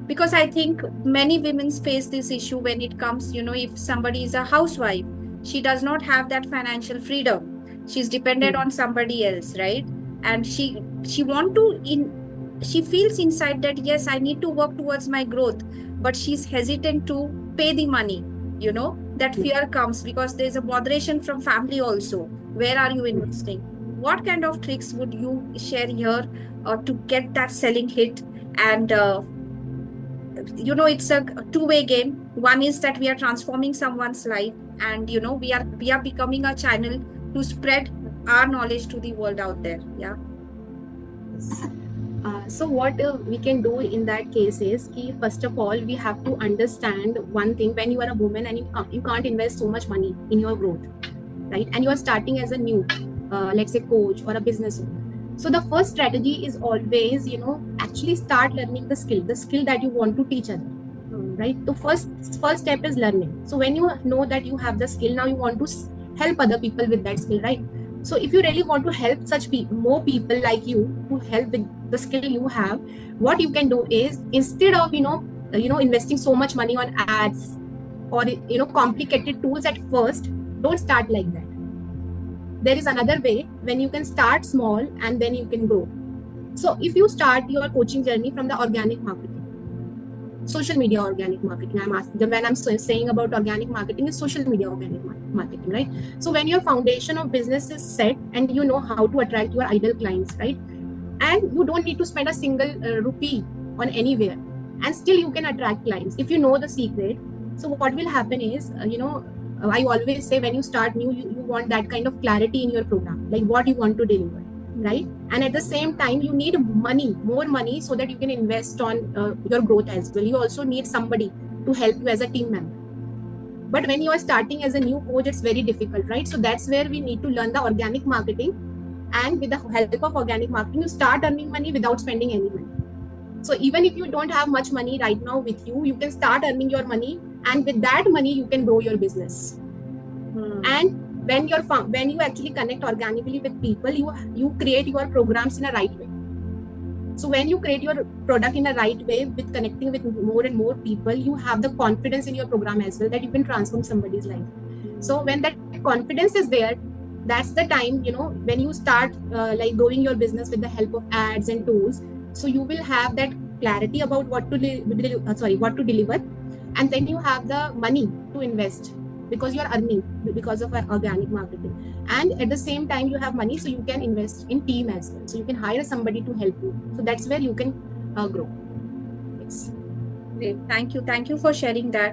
because I think many women face this issue when it comes, if somebody is a housewife, she does not have that financial freedom. She's dependent on somebody else, right? And she want to in she feels inside that yes, I need to work towards my growth, but she's hesitant to pay the money. That fear comes because there's a moderation from family also. Where are you investing? What kind of tricks would you share here to get that selling hit? And it's a two-way game. One is that we are transforming someone's life, and we are becoming a channel to spread our knowledge to the world out there. Yeah. Yes. So what we can do in that case is ki first of all we have to understand one thing. When you are a woman and you can't invest so much money in your growth, right? And you are starting as a new, let's say coach or a business owner. So the first strategy is always, actually start learning the skill that you want to teach others, right? So first step is learning. So when you know that you have the skill, now you want to help other people with that skill, right? So if you really want to help such people, more people like you, to help with the skill you have, what you can do is, instead of investing so much money on ads or complicated tools at first, don't start like that. There is another way when you can start small and then you can grow. So if you start your coaching journey from the organic marketing, social media organic marketing, I'm asking, when I'm saying about organic marketing, is social media organic marketing, right? So when your foundation of business is set and you know how to attract your ideal clients, right? And you don't need to spend a single rupee on anywhere, and still you can attract clients if you know the secret. So what will happen is, I always say, when you start new, you want that kind of clarity in your program, like what you want to deliver, right? And at the same time, you need more money, so that you can invest on your growth as well. You also need somebody to help you as a team member. But when you are starting as a new coach, it's very difficult, right? So that's where we need to learn the organic marketing, and with the help of organic marketing, you start earning money without spending any money. So even if you don't have much money right now with you, you can start earning your money, and with that money you can grow your business. And when you actually connect organically with people, you create your programs in a right way. So when you create your product in a right way, with connecting with more and more people, you have the confidence in your program as well, that you can transform somebody's life. So when that confidence is there, that's the time, when you start like growing your business with the help of ads and tools. So you will have that clarity about what to deliver, and then you have the money to invest, because you're earning because of organic marketing. And at the same time, you have money, so you can invest in team as well. So you can hire somebody to help you. So that's where you can grow. Yes. Great. Thank you for sharing that.